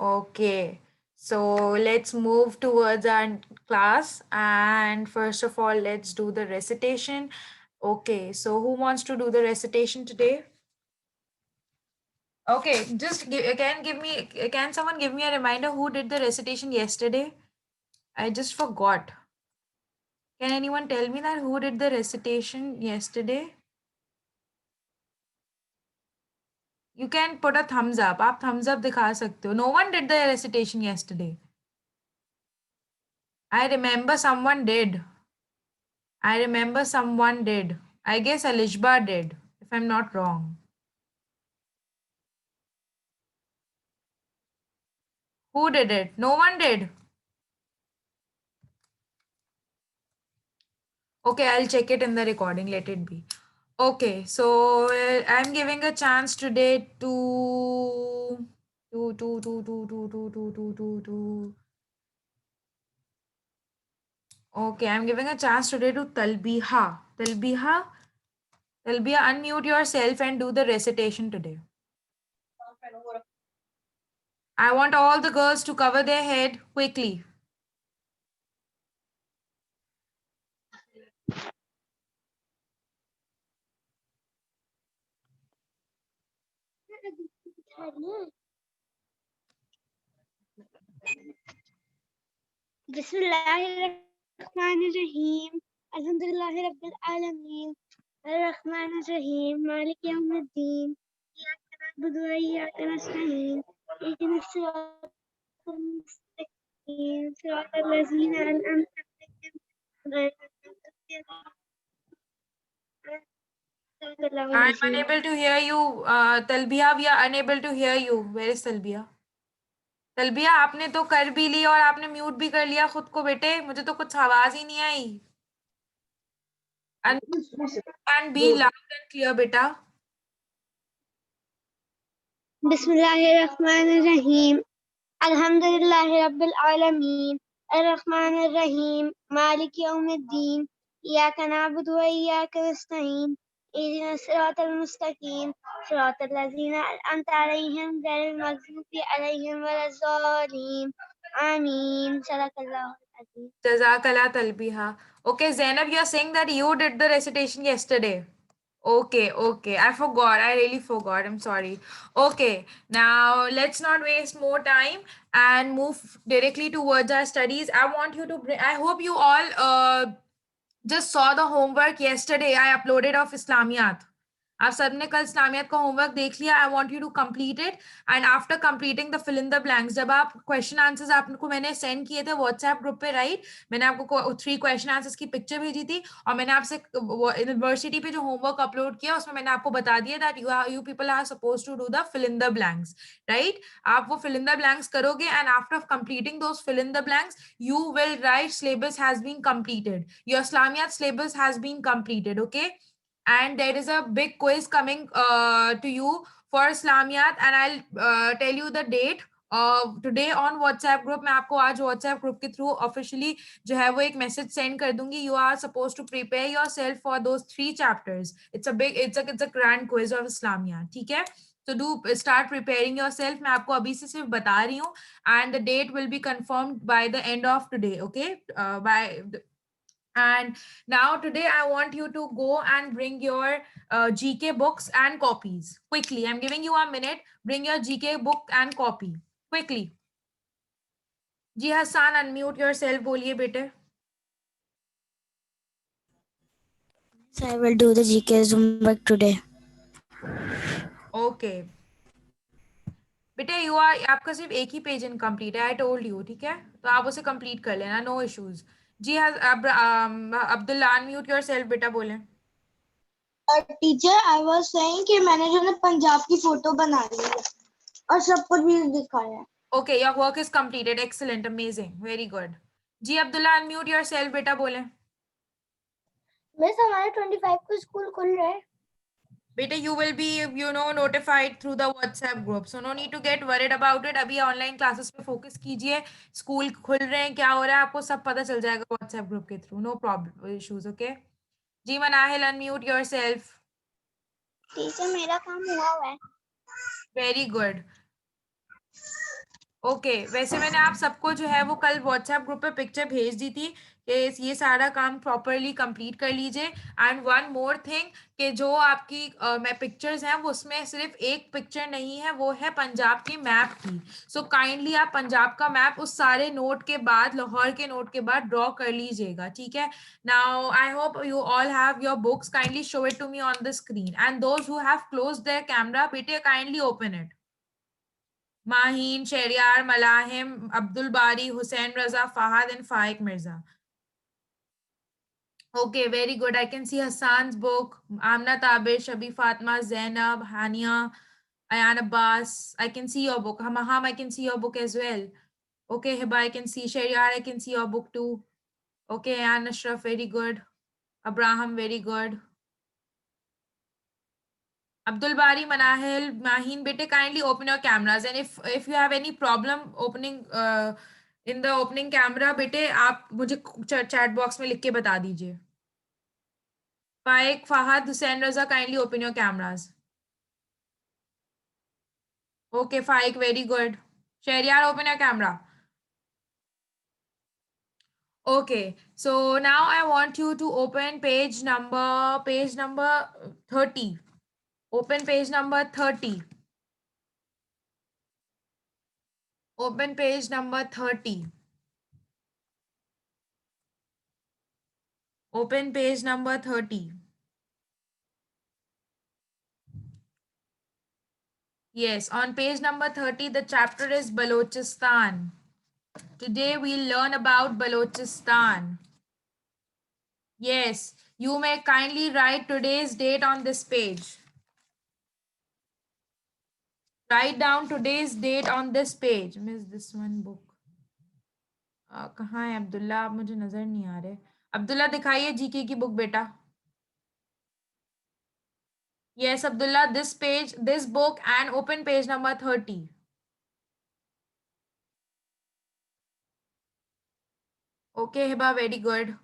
Okay, so let's move towards our class, and first of all, let's do the recitation. Okay, so who wants to do the recitation today? Okay, just can someone give me a reminder who did the recitation yesterday? I just forgot. Can anyone tell me that who did the recitation yesterday? You can put a thumbs up. आप thumbs up दिखा सकते हो. No one did the recitation yesterday. I remember someone did. I remember someone did. I guess Alishba did, if I'm not wrong. Who did it? No one did. Okay, I'll check it in the recording. Let it be. Okay, so I'm giving a chance today to. Okay, I'm giving a chance today to Talbiha. Talbiha, Talbiha, unmute yourself and do the recitation today. I want all the girls to cover their head quickly. Bismillahirrahmanirrahim. Alhamdulillahi Rabbil Alameen. Ar-Rahmanir-Rahim. Malik Yawmiddin. Iyyaka na'budu wa iyyaka nasta'in. Ihdinas siratal mustaqim. Siratal ladzina an'amta 'alaihim ghayril maghdubi 'alaihim. I'm unable to hear you. Talbiya, we are unable to hear you. Where is Talbiya? तलबिया आपने तो कर भी ली और आपने mute भी कर लिया खुद को बेटे मुझे तो कुछ आवाज ही नहीं आई and be loud and clear बेटा Bismillahirrahmanirrahim. Alhamdulillahi Rabbil Alameen. Ar-Rahmanir-Rahim. Malik Yawmiddin. Iyyaka na'budu wa iyyaka nasta'in. Ihdinas siratal mustaqim. Siratal ladzina an'amta 'alaihim ghayril maghdubi 'alaihim waladdallin. Ameen. Sadaqallahul Azim. Jazakallah Talbiha. Okay, Zainab, you're saying that you did the recitation yesterday. Okay. I forgot. I really forgot. I'm sorry. Okay, now let's not waste more time and move directly towards our studies. I want you to bring, I hope you all just saw the homework yesterday I uploaded of Islamiyat. आप सबने कल इस्लामियत का homework देख लिया I want you to complete it and after completing the fill in the blanks जब आप question answers आपको मैंने सेंड किए थे व्हाट्सएप ग्रुप पे राइट मैंने आपको 3 क्वेश्चन आंसर्स की पिक्चर भेजी थी और मैंने आपसे यूनिवर्सिटी पे जो होमवर्क अपलोड किया उसमें मैंने आपको बता दिया that you people are suppose to do the fill in the blanks right आप वो फिल इन द ब्लैंक्स करोगे and after completing those fill in the blanks you will write syllabus has been completed. Your Islamiyat syllabus has been completed, okay? And there is a big quiz coming to you for Islamiyat and I'll tell you the date. Today on WhatsApp group मैं आपको आज WhatsApp group के through officially जो है वो एक message send कर दूंगी you are suppose to prepare yourself for those 3 chapters it's a grand quiz of इस्लामिया ठीक है तो do start preparing yourself मैं आपको अभी से सिर्फ बता रही हूँ and the date will be confirmed by the end of today okay and now today I want you to go and bring your GK books and copies quickly. I'm giving you a minute. Bring your GK book and copy quickly. Ji Hasan unmute yourself बोलिए बेटे. So I will do the GK's homework today. Okay. बेटे you are आपका सिर्फ एक ही page incomplete है I told you ठीक है तो आप उसे कंप्लीट कर लेना नो इश्यूज जी अब्दुल्ला अनम्यूट योरसेल्फ बेटा बोलें टीचर आई वाज सेइंग कि मैंने जो ना पंजाब की फोटो बना ली है और सबको भी दिखाया है Okay, your work is completed. Excellent, amazing, very good. Ji Abdullah unmute yourself बेटा बोलें मिस हमारे 25 को स्कूल खुल रहा है बेटे you will be notified through the WhatsApp group so no need to get worried about it अभी ऑनलाइन क्लासेस पे फोकस कीजिए स्कूल खुल रहे हैं क्या हो रहा है आपको सब पता चल जाएगा WhatsApp ग्रुप के through no problem issues okay ji Manahil unmute yourself teacher मेरा काम हुआ है very good ओके वैसे मैंने आप सबको जो है वो कल व्हाट्सएप ग्रुप पे पिक्चर भेज दी थी कि ये सारा काम प्रॉपरली कंप्लीट कर लीजिए। एंड वन मोर थिंग कि जो आपकी मैं पिक्चर्स हैं वो उसमें सिर्फ एक पिक्चर नहीं है, वो है पंजाब की मैप की। सो काइंडली आप पंजाब का मैप उस सारे नोट के बाद, लाहौर के नोट के बाद ड्रॉ कर लीजिएगा, ठीक है। Now I hope you all have your books, kindly show it to me on the screen and those who have close their camera, बेटे kindly open it. Maheen, Shehryar, Malahim, Abdul Bari, Hussain Raza, Fahad, and Faik Mirza. Okay, very good. I can see Hassan's book, Amna Tabir, Shabi Fatma, Zainab, Hania, Ayan Abbas. I can see your book. Maham, I can see your book as well. Okay, Hiba, I can see. Shehryar, I can see your book too. Okay, Ayan Ashraf, very good. Abraham, very good. Abdul Bari, Manahil, Maheen, bete kindly open your cameras, and if you have any problem opening in the opening camera, bete आप मुझे chat box में लिख के बता दीजिए. Faik, Fahad, Hussain Raza, kindly open your cameras. Okay, Faik, very good. Shehryar, open your camera. Okay, so now I want you to open page number 30. Open page number 30. Open page number 30. Open page number 30. Yes, on page number 30, the chapter is Balochistan. Today we'll learn about Balochistan. Yes, you may kindly write today's date on this page. Write down today's date on this page. Miss this one book. कहाँ है अब्दुल्ला? आप मुझे नजर नहीं आ रहे। अब्दुल्ला दिखाइए GK की book बेटा। Yes, Abdullah, this page, this book, and open page number 30. Okay, Hiba, very good.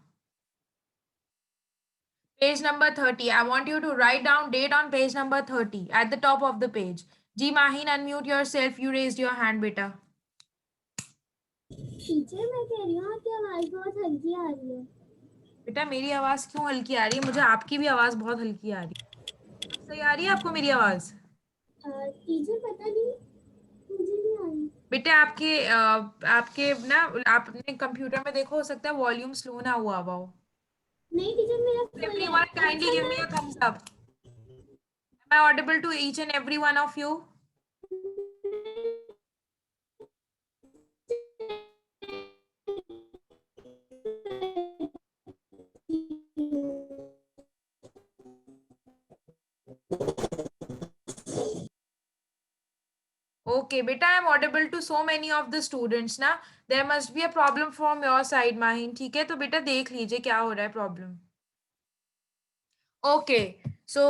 Page number 30. I want you to write down date on page number 30 at the top of the page. Ji Mahin, unmute yourself. You raised your hand, beta. Teacher मैं कह रही हूँ आपकी आवाज बहुत हल्की आ रही है। बेटा मेरी आवाज क्यों हल्की आ रही है? मुझे आपकी भी आवाज बहुत हल्की आ रही है। सही आ रही है आपको मेरी आवाज? टीचर पता नहीं, मुझे नहीं आ रही। बेटा आपके ना आपने कंप्यूटर में देखो, हो सकता है वॉल्यूम स्लो ना हुआ हो। नहीं टीचर मेरा फुल है। Everyone kindly give me a thumbs up. Am I audible to each and every one of you? Okay, beta, I'm audible to so many of the students ना. There must be a problem from your side, Mahin. ठीक है, तो बेटा देख लीजिए क्या हो रहा है problem. Okay, so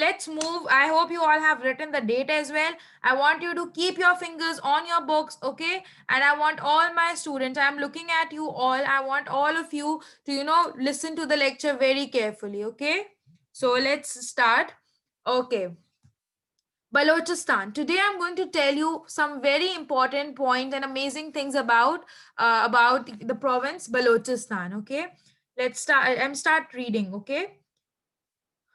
let's move. I hope you all have written the date as well. I want you to keep your fingers on your books, okay? And I want all my students, I'm looking at you all. I want all of you to, listen to the lecture very carefully, okay? So let's start. Okay. Balochistan. Today I'm going to tell you some very important points and amazing things about the province Balochistan. Okay, let's start. I'm start reading. Okay,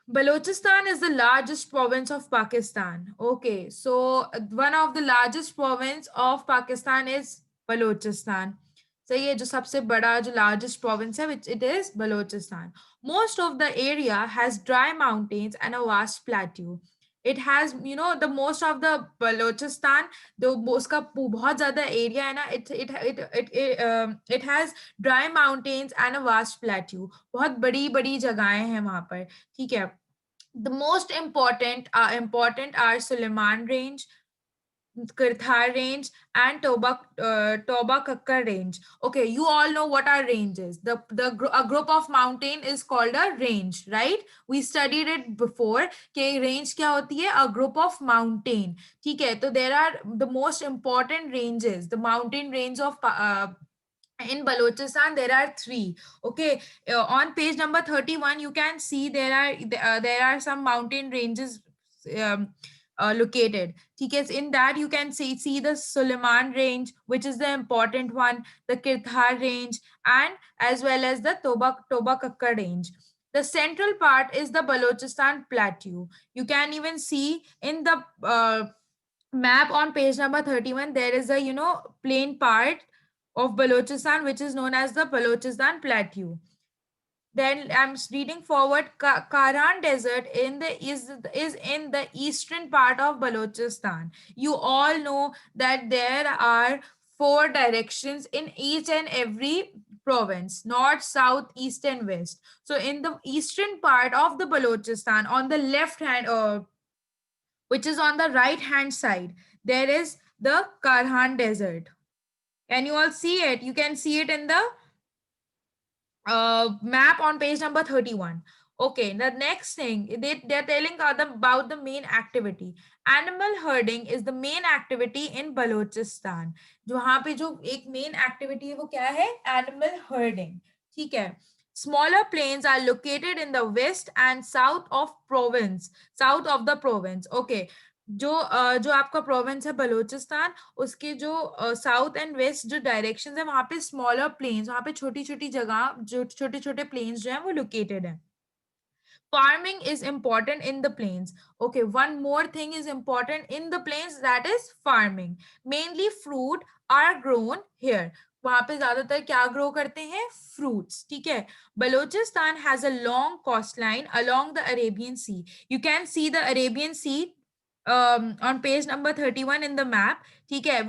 Balochistan is the largest province of Pakistan. Okay, so one of the largest province of Pakistan is Balochistan. So ये जो सबसे बड़ा जो largest province है, which it is Balochistan. Most of the area has dry mountains and a vast plateau. It has, the most of the Balochistan, the उसका बहुत ज़्यादा area है ना, it has dry mountains and a vast plateau. बहुत बड़ी बड़ी जगहें हैं वहाँ पर, ठीक है. The most important are Suleiman Range, Kirthar Range, and Toba Kakkar Range. Okay, you all know what are ranges. A group of mountain is called a range, right? We studied it before. कि range क्या होती है? A group of mountain. ठीक है, तो there are the most important ranges. The mountain range of in Balochistan there are 3. Okay, on page number 31 you can see there are some mountain ranges. um, located. Okay, so in that you can see the Suleiman range, which is the important one, the Kirthar range, and as well as the Toba Kakkar range. The central part is the Balochistan plateau. You can even see in the map on page number 31, there is a plain part of Balochistan which is known as the Balochistan plateau. Then I'm reading forward. Karan Desert is in the eastern part of Balochistan. You all know that there are four directions in each and every province: north, south, east, and west. So in the eastern part of the Balochistan, on the left hand, which is on the right hand side, there is the Karhan Desert. Can you all see it? You can see it in the map on page number 31. Okay, the next thing they're telling about the main activity. Animal herding is the main activity in Balochistan. जहाँ पे जो एक main activity है वो क्या है? Animal herding. ठीक है. Smaller plains are located in the west and south of the province. Okay. जो आपका प्रोविंस है बलूचिस्तान, उसके जो साउथ एंड वेस्ट जो डायरेक्शंस है वहां पे स्मॉलर प्लेन्स, वहां पे छोटी छोटी जगह, जो छोटे छोटे प्लेन्स जो है वो लोकेटेड है. Farming is important in the plains. Okay, one more thing is important in the plains, that is farming. Mainly fruit are grown here. वहां पे ज्यादातर क्या ग्रो करते हैं? फ्रूट्स. ठीक है. Balochistan has a long coastline along the Arabian Sea. You can see the Arabian Sea on page number 31 in the map. ठीक है,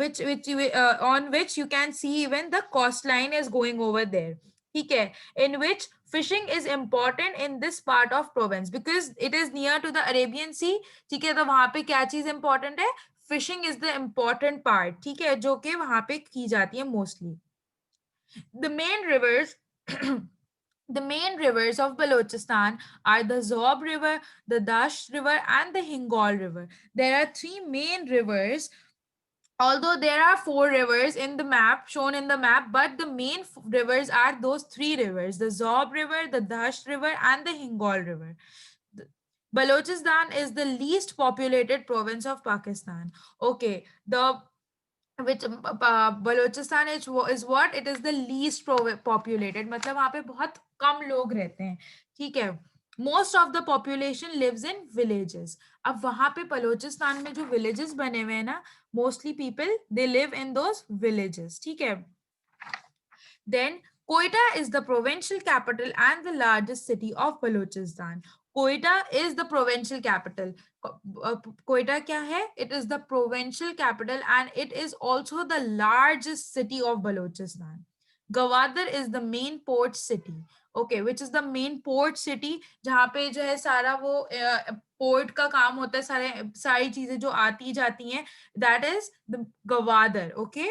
on which you can see even the coastline is going over there. ठीक है, in which fishing is important in this part of province because it is near to the Arabian Sea. ठीक है, तो वहां पे क्या चीज important है? Fishing is the important part. ठीक है, जो कि वहां पे की जाती है mostly. The main rivers The main rivers of Balochistan are the Zob River, the Dasht River, and the Hingol River. There are three main rivers, although there are four rivers in the map, shown in the map, but the main rivers are those three rivers: the Zob River, the Dasht River, and the Hingol River. Balochistan is the least populated province of Pakistan. Okay, the which Balochistan is what? It is the least populated. मतलब वहाँ पे बहुत कम लोग रहते हैं. ठीक है. Most of the population lives in villages. अब वहाँ पे बलोचिस्तान में जो villages बने हुए हैं ना, mostly people they live in those villages. ठीक है. Then Quetta is the provincial capital and the largest city of Balochistan. Quetta is the provincial capital. Quetta क्या है? It is the provincial capital and it is also the largest city of Balochistan. Gawadar is the main port city. Okay, which is the main port city जहाँ पे जो है सारा वो port का काम होता है, सारी चीजें जो आती जाती हैं, that is the Gawadar. Okay,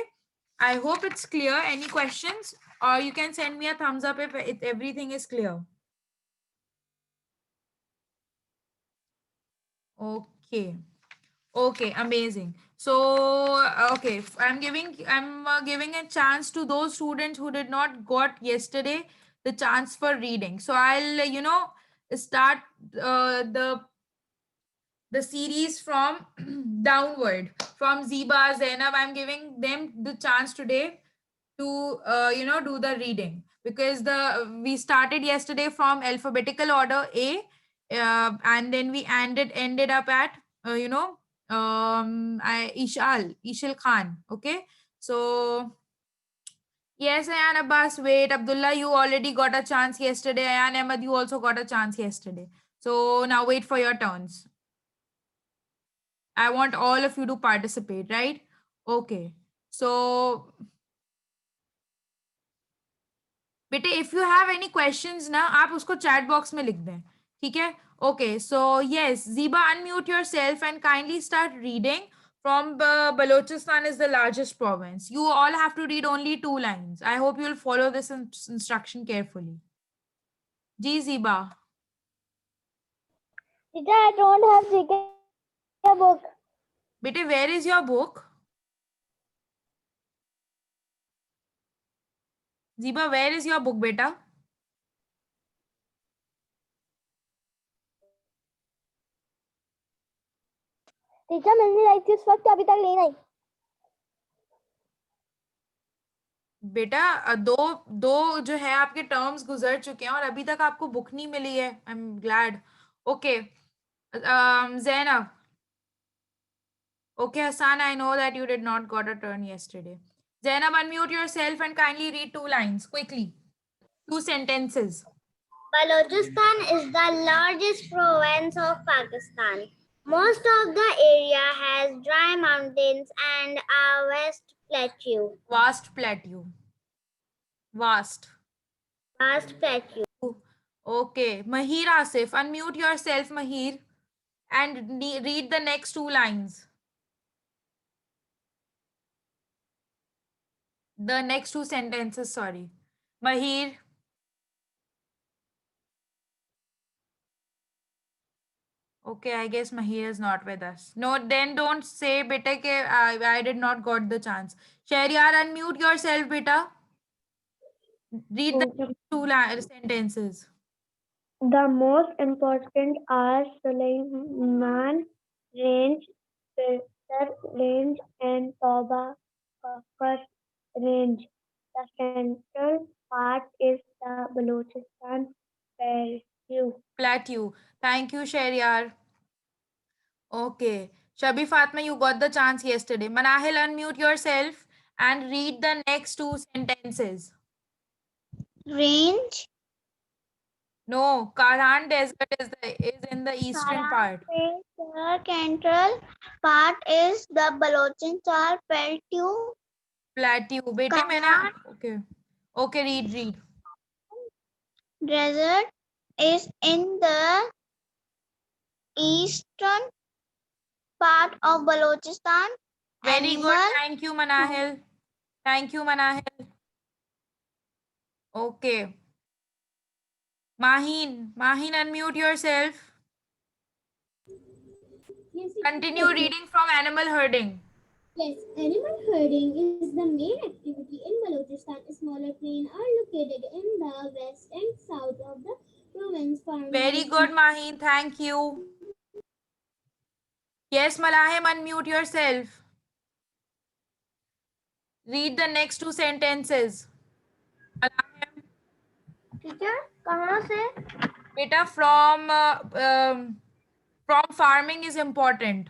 I hope it's clear. Any questions? Or you can send me a thumbs up if everything is clear. Okay. Okay, amazing. So, okay, I'm giving a chance to those students who did not got yesterday the chance for reading. So I'll start the series from downward, from Ziba, Zainab. I'm giving them the chance today to do the reading because we started yesterday from alphabetical order A, and then we ended up at Ishal Khan. Okay, so yes, Ayan Abbas, wait, Abdullah, you already got a chance yesterday. Ayan Ahmed, you also got a chance yesterday. So now wait for your turns. I want all of you to participate, right? Okay, so बेटे if you have any questions ना, आप उसको chat box में लिख दें. ठीक है? Okay, so yes, Ziba, unmute yourself and kindly start reading. From Balochistan is the largest province. You all have to read only 2 lines. I hope you'll follow this instruction carefully. Ji Ziba. Teacher, I don't have GK book. Bete, where is your book? Ziba, where is your book, beta? Teacher मिलनी आई थी उस वक्त, अभी तक नहीं आई। बेटा दो दो जो है आपके टर्म्स गुजर चुके हैं और अभी तक आपको बुक नहीं मिली है। I am glad. Okay Zainab. Okay, Hassan, I know that you did not got a turn yesterday. Zainab, unmute yourself and kindly read 2 lines quickly. 2 sentences. Balochistan is the largest province of Pakistan. Most of the area has dry mountains and a vast plateau. Vast plateau. Vast. Vast plateau. Okay. Mahir Asif, unmute yourself, Mahir, and read the next 2 lines. The next 2 sentences, sorry. Mahir. Okay, I guess Mahir is not with us. No, then don't say, beta, ke I did not got the chance. Shahriyar, unmute yourself, beta. Read the 2 sentences. The most important are Suleiman Range, Peter Range, and Toba Kafar Range. The central part is the Balochistan Plateau. Plateau. Thank you, Shahriyar. Okay. Shabi Fatma, you got the chance yesterday. Manahil, unmute yourself and read the next 2 sentences. Range. No, Karhan Desert is in the eastern part. The central part is the Balochistan Plateau. Plateau. Bete मैंने okay. Okay, read. Desert is in the eastern part of Balochistan. Very good. Animal. Thank you, Manahil. Thank you, Manahil. Okay. Mahin, unmute yourself. Yes, Continue reading from animal herding. Yes, animal herding is the main activity in Balochistan. Smaller plains are located in the west and south of the province. Farming Very is good, Mahin. Thank you. Yes, Malahim, unmute yourself. Read the next 2 sentences. Malahim, Teacher, कहाँ से? beta, from farming is important.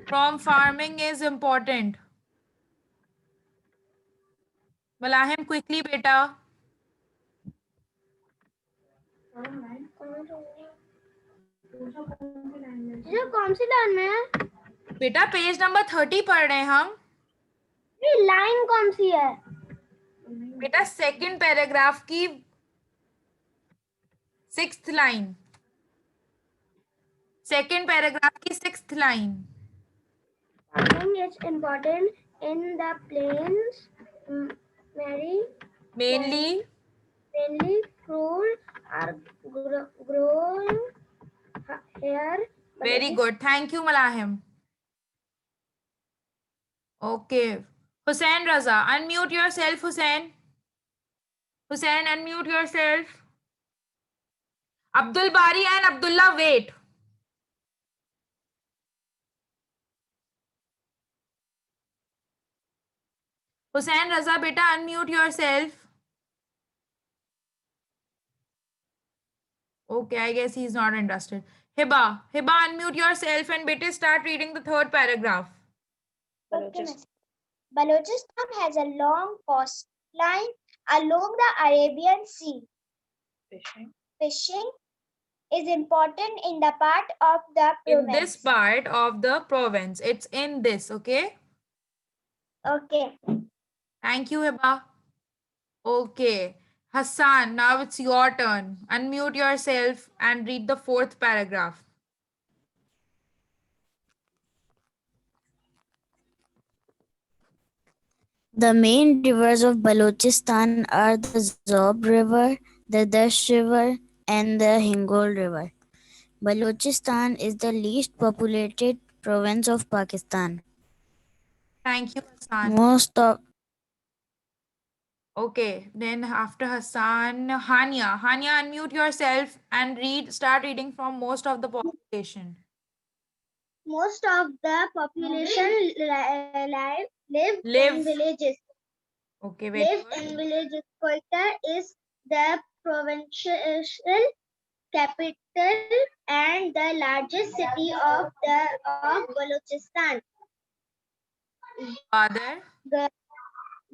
From farming is important. Malahim, quickly, beta. teacher कौन सी line में है? बेटा page number 30 पढ़ रहे हैं हम. ये लाइन कौन सी है? बेटा सेकंड पैराग्राफ की 6th लाइन. सेकंड पैराग्राफ की 6th line. Farming is important in the plains. Mainly fruit are grown here. very good. Thank you, Malahim. Okay. Hussain Raza, unmute yourself, Hussain. Hussain, unmute yourself. Abdul Bari and Abdullah, wait. Hussain Raza, beta, unmute yourself. Okay, I guess he's not interested. Hiba, unmute yourself and beta start reading the 3rd paragraph. Balochistan has a long coastline along the Arabian Sea. Fishing is important in the part of the province. In this part of the province. It's in this, okay? Okay. Thank you, Hiba. Okay. Hassan, now it's your turn. Unmute yourself and read the 4th paragraph. The main rivers of Balochistan are the Zob River, the Dash River, and the Hingol River. Balochistan is the least populated province of Pakistan. Thank you, Hassan. Most of Okay, then after Hassan, Hania. Hania, unmute yourself and start reading from most of the population. Most of the population live Live. in villages. Okay, very Live good. in villages. Quetta is the provincial capital and the largest city of Balochistan. Father.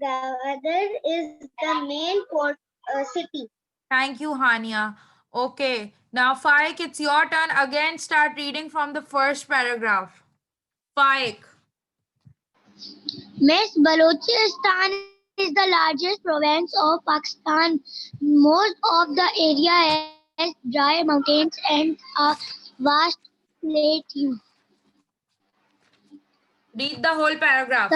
Gwadar is the main port city. Thank you, Hania. Okay, now Faik, it's your turn. Again, start reading from the first paragraph. Faik. Miss Balochistan is the largest province of Pakistan. Most of the area has dry mountains and a vast plateau. Read the whole paragraph.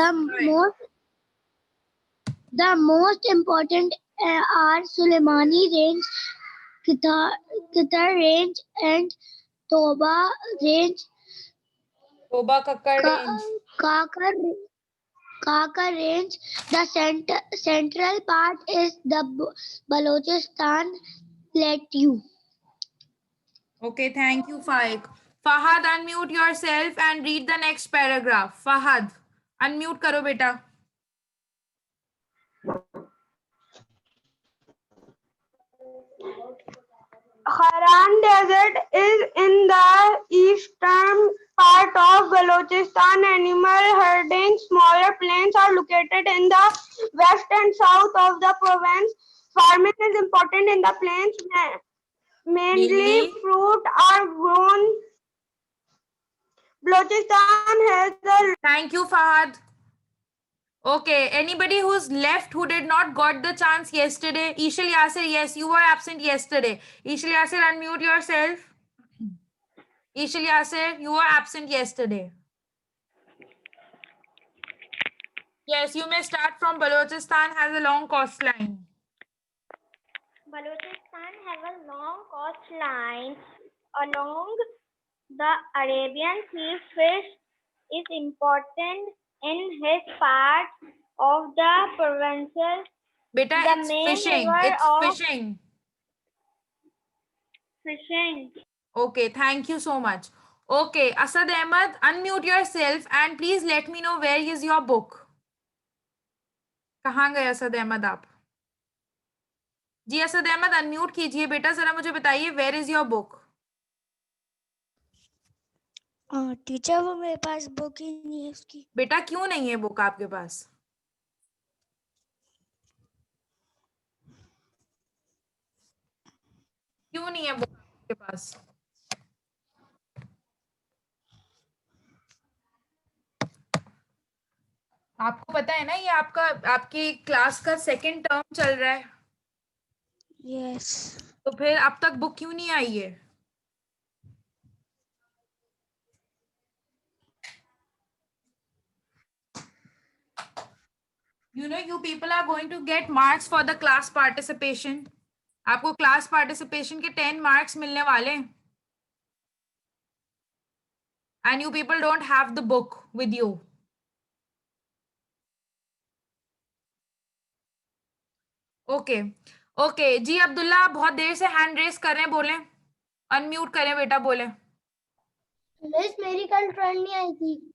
The most important are Suleimani Range, Qatar Range, and Toba Range. Toba Kakkar Range. Kaka Range. The central part is the Balochistan Plateau. Okay, thank you, Faik. Fahad, unmute yourself and read the next paragraph. Fahad, unmute karo beta. Haran Desert is in the eastern part of Balochistan. Animal herding, smaller plains are located in the west and south of the province. Farming is important in the plains. Mainly fruit are grown. Balochistan has the... Thank you, Fahad. Okay, anybody who's left who did not got the chance yesterday? Ishal Yasir, yes, you were absent yesterday. Ishal Yasir, unmute yourself. Ishal Yasir, you were absent yesterday. Yes, you may start from Balochistan has a long coastline. Balochistan has a long coastline along the Arabian Sea. Fish is important in his part of the provinces. Beta, The it's main fishing. river It's of fishing. fishing. Okay, thank you so much. Okay, Asad Ahmed, unmute yourself and please let me know where is your book. कहाँ गए असद अहमद आप? जी Asad Ahmad unmute कीजिए बेटा, जरा मुझे बताइए where is your book? Teacher वो मेरे पास बुक ही नहीं है उसकी। बेटा क्यों नहीं है बुक आपके पास? क्यों नहीं है बुक आपके पास? आपको पता है ना ये आपकी क्लास का सेकंड टर्म चल रहा है। यस। तो फिर अब तक बुक क्यों नहीं आई है? You know, you people are going to get marks for the class participation. आपको क्लास पार्टिसिपेशन के 10 मार्क्स मिलने वाले हैं। And you people don't have the book with you. Okay okay ji Abdullah, आप बहुत देर से हैंड रेस कर रहे हैं, बोलें। अनम्यूट करें बेटा, बोलें। मिस मेरी कल टर्न नहीं आई थी।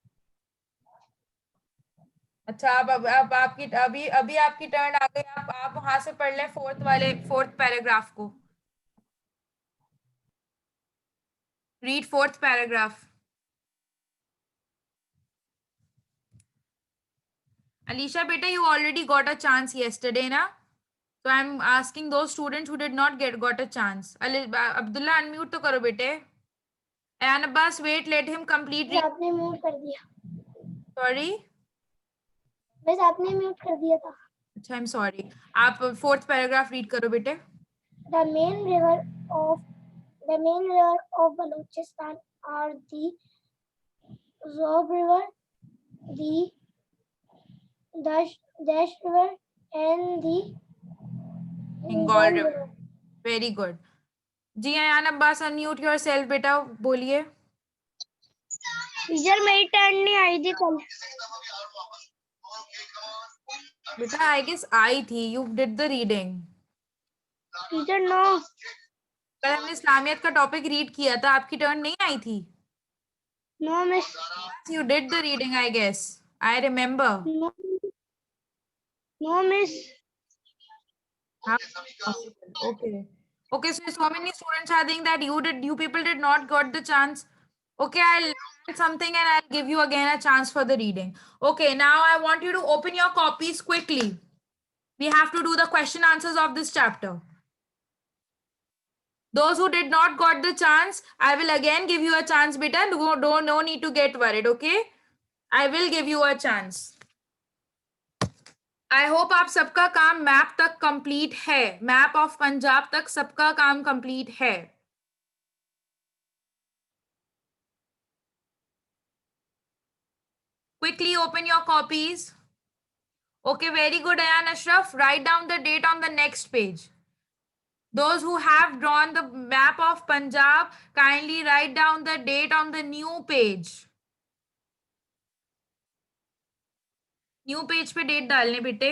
अच्छा, अब आपकी अभी आपकी टर्न आ गई। आप वहां से पढ़ लें फोर्थ पैराग्राफ को। Read fourth paragraph. Alisha beta, you already got a chance yesterday na, so I'm asking those students who did not got a chance. Abdullah, unmute to karo bete. And Abbas, wait, let him complete. आपने mute कर दिया। Sorry, बस आपने mute कर दिया था। अच्छा, I'm sorry. आप फोर्थ पैराग्राफ रीड करो बेटे। The main river of Balochistan are the Zob River, the Dash River, and the Bengal River. Very good. Ji Ayan Abbas, unmute yourself बेटा, बोलिए। टीचर मेरी टर्न नहीं आई थी कल। बेटा आई गेस आई थी, you did the reading. Teacher no. कल हमने इस्लामियत का टॉपिक रीड किया था, आपकी टर्न नहीं आई थी। No miss. You did the reading, I guess. I remember. No, no miss. How possible? Okay. Okay, so many students are saying that you people did not got the chance. Okay, I'll add something and I'll give you again a chance for the reading. Okay, now I want you to open your copies quickly. We have to do the question answers of this chapter. Those who did not got the chance, I will again give you a chance, beta. No need to get worried, okay? I will give you a chance. I hope आप सबका काम map तक complete है, map of Punjab तक सबका काम complete है। Quickly open your copies. Okay, very good Ayaan Ashraf, write down the date on the next page. Those who have drawn the map of Punjab, kindly write down the date on the new page. New page पे date डालने बेटे।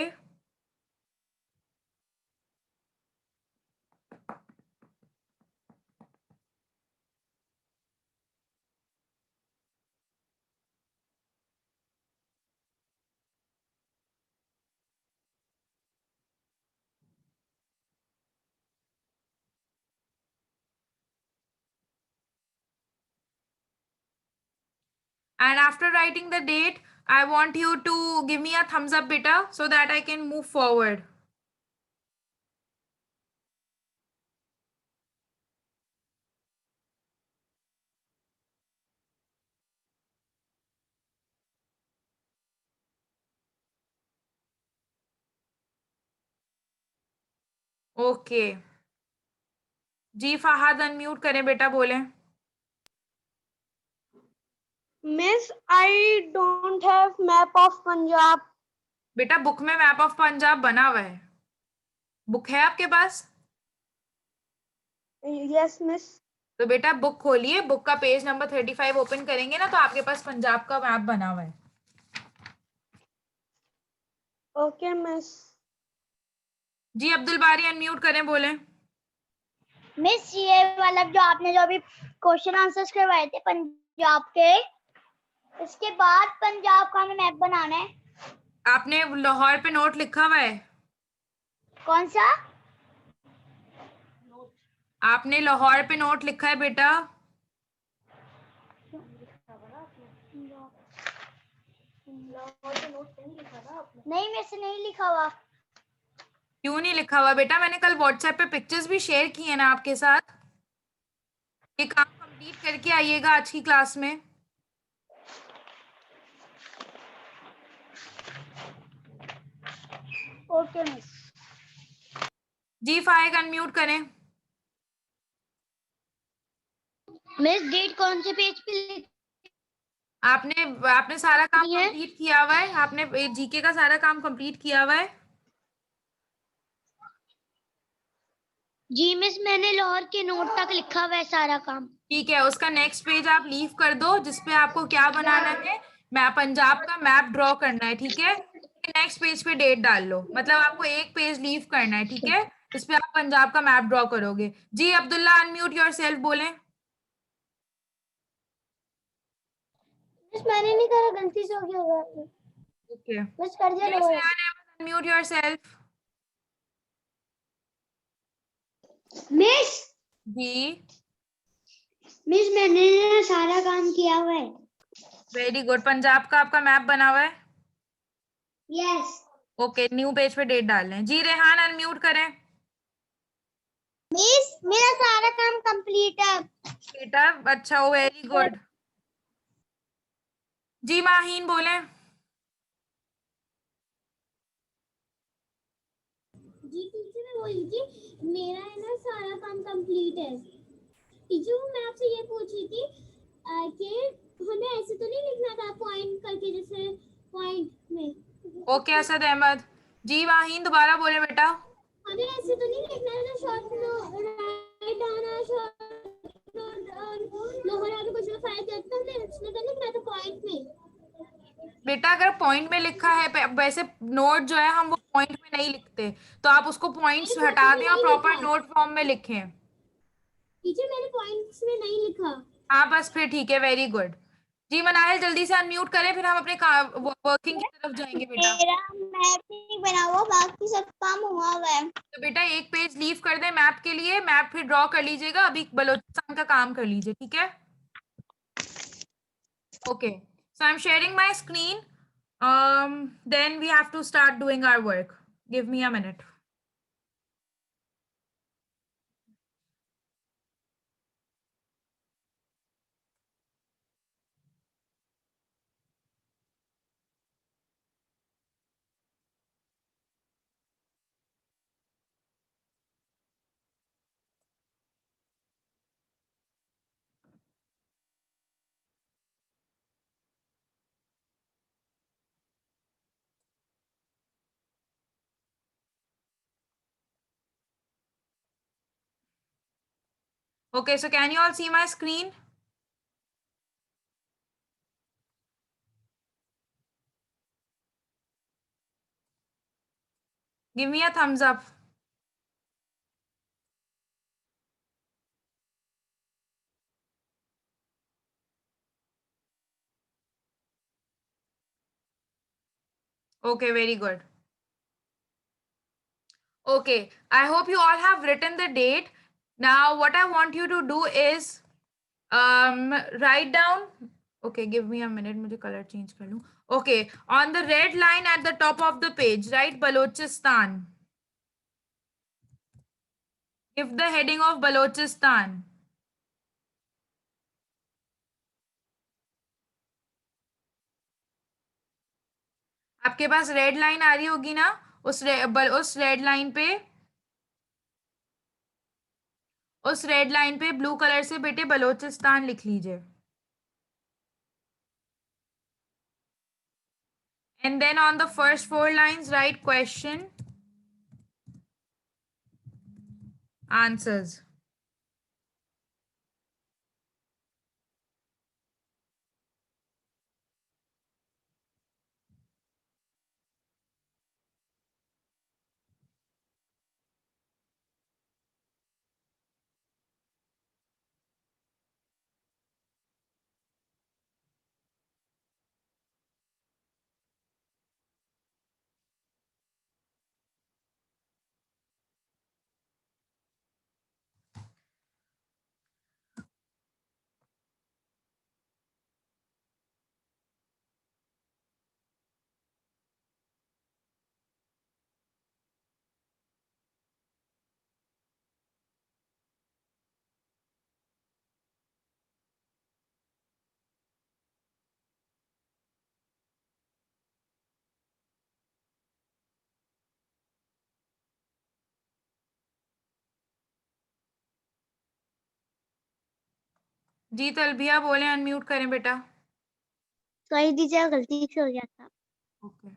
And after writing the date, I want you to give me a thumbs up, beta, so that I can move forward. Okay ji, Fahad unmute करें बेटा, बोले। Miss, I don't have map of Punjab. बेटा book में map of Punjab बना हुआ है, book है आपके पास? Yes, Miss. तो बेटा बुक खोलिए, बुक का पेज नंबर 35 ओपन करेंगे ना, तो आपके पास पंजाब का मैप बना हुआ है। Okay, Miss. जी अब्दुल बारी अनम्यूट करें, बोले। मिस ये वाला जो आपने जो अभी क्वेश्चन आंसर्स करवाए थे पंजाब के, इसके बाद पंजाब का हमें मैप बनाना है। आपने लाहौर पे नोट लिखा हुआ है? कौन सा? आपने लाहौर पे नोट लिखा है बेटा? नहीं, मेरे से नहीं लिखा हुआ। क्यों नहीं लिखा हुआ बेटा? मैंने कल व्हाट्सएप पे पिक्चर्स भी शेयर की है ना आपके साथ। ये काम कंप्लीट करके आइएगा आज की क्लास में। Okay miss. Ji Faiq unmute करें। मिस डेट कौन से पेज पे लिखी आपने सारा काम है? कंप्लीट किया हुआ है? आपने जीके का सारा काम कंप्लीट किया हुआ है? जी मिस, मैंने लाहौर के नोट तक लिखा हुआ है सारा काम। ठीक है, उसका नेक्स्ट पेज आप लीव कर दो, जिसपे आपको क्या बनाना है, मैप पंजाब का मैप ड्रॉ करना है, ठीक है? नेक्स्ट पेज पे डेट डाल लो, मतलब आपको एक पेज लीव करना है, ठीक है? जिसपे आप पंजाब का मैप ड्रॉ करोगे। जी अब्दुल्ला अनम्यूट योरसेल्फ, बोलें। मिस मैंने नहीं करा, गलती से हो गया होगा। ओके, मिस कर दिया लोगों ने। Unmute yourself. मिस जी मिस मैंने सारा काम किया हुआ है। वेरी गुड, पंजाब का आपका मैप बना हुआ है? यस। ओके, न्यू पेज पे डेट डाल लें। जी रेहान अनम्यूट करें। मिस मेरा सारा काम कंप्लीट है। बेटा अच्छा, वेरी गुड। जी माहीन बोले। जी टीचर, मैं बोली थी मेरा है ना सारा काम कंप्लीट है। टीचर वो मैं आपसे ये पूछ रही थी कि हमें ऐसे तो नहीं लिखना था पॉइंट करके, जैसे पॉइंट में। ओके असद अहमद। जी माहीन दोबारा बोले बेटा। हमें ऐसे तो नहीं लिखना था, शॉर्ट राइट आना, शॉर्ट लोअर आगे कुछ फाइल करते हमने इसमें तो लिखना था पॉइंट में। बेटा अगर पॉइंट में लिखा है वैसे नोट जो है हम वो पॉइंट में नहीं लिखते, तो आप उसको पॉइंट्स हटा दें और प्रॉपर नोट फॉर्म में लिखें। टीचर मैंने पॉइंट्स में नहीं लिखा। हाँ बस फिर ठीक है, वेरी गुड। जी मनाहिल जल्दी से अनम्यूट करें, फिर हम अपने वर्किंग की तरफ जाएंगे बेटा। मेरा मैप नहीं बना हुआ, बाकी सब काम हुआ हुआ है। तो बेटा एक पेज लीव कर दें मैप के लिए, मैप फिर ड्रॉ कर लीजिएगा, अभी बलोचिस्तान का काम कर लीजिए, ठीक है? Okay, so I am sharing my screen, then we have to start doing our work. Give me a minute. Okay, so can you all see my screen? Give me a thumbs up. Okay, very good. Okay, I hope you all have written the date. Now, what I want you to do is write down. Okay, give me a minute. मुझे color change कर लूँ. Okay, on the red line at the top of the page, write Balochistan. Give the heading of Balochistan. आपके पास red line आ रही होगी ना, उस red line पे, उस रेड लाइन पे ब्लू कलर से बेटे बलोचिस्तान लिख लीजिए। And then on the first 4 lines, write question, answers. जी तलबिया बोले, अनम्यूट करें बेटा। सॉरी टीचर, गलती से हो गया था। ओके,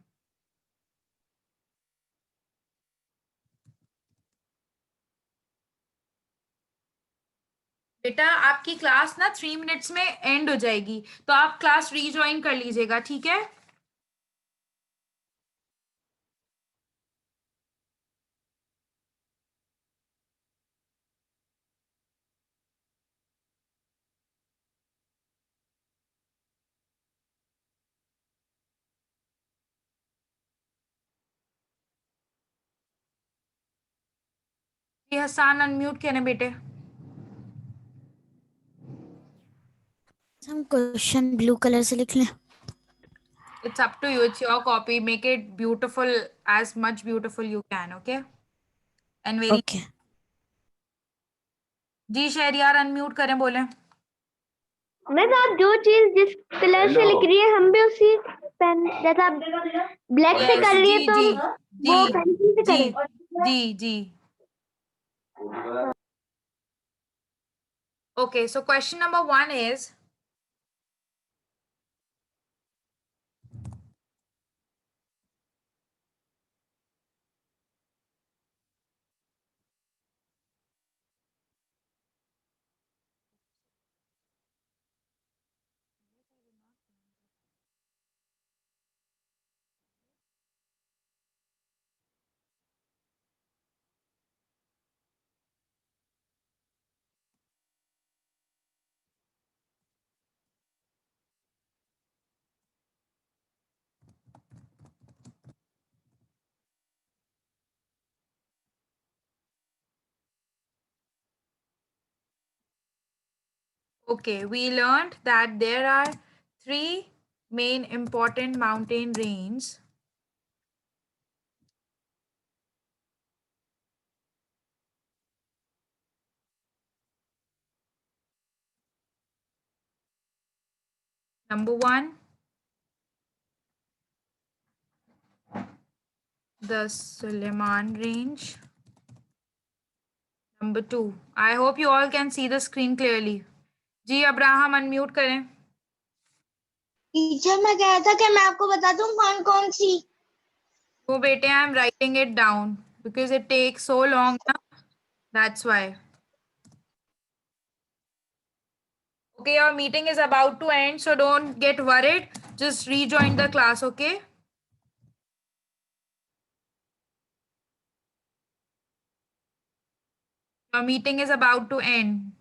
बेटा आपकी क्लास ना 3 मिनट्स में एंड हो जाएगी, तो आप क्लास रीज्वाइन कर लीजिएगा, ठीक है? ये हसान अनम्यूट करें बेटे। हम क्वेश्चन ब्लू कलर से लिख लें। It's up to you. It's your copy. Make it beautiful, as much beautiful you can. Okay? And very. Okay, ji Shahriyar unmute करें, बोले। मैं आप जो चीज जिस कलर से लिख रही है हम भी उसी पेन, जैसा ब्लैक से कर रही है जी तो जी हम जी वो पेंसिल से जी करें। जी जी। Okay, so question number 1 is, Okay, we learned that there are 3 main important mountain ranges. Number 1, the Suleiman Range. Number 2, I hope you all can see the screen clearly. Ji Abraham unmute करें. Teacher मैं कह रहा था कि मैं आपको बता दूं कौन कौन सी. वो बेटे I am writing it down because it takes so long ना, that's why. Okay, your meeting is about to end, so don't get worried. Just rejoin the class, okay? Your meeting is about to end.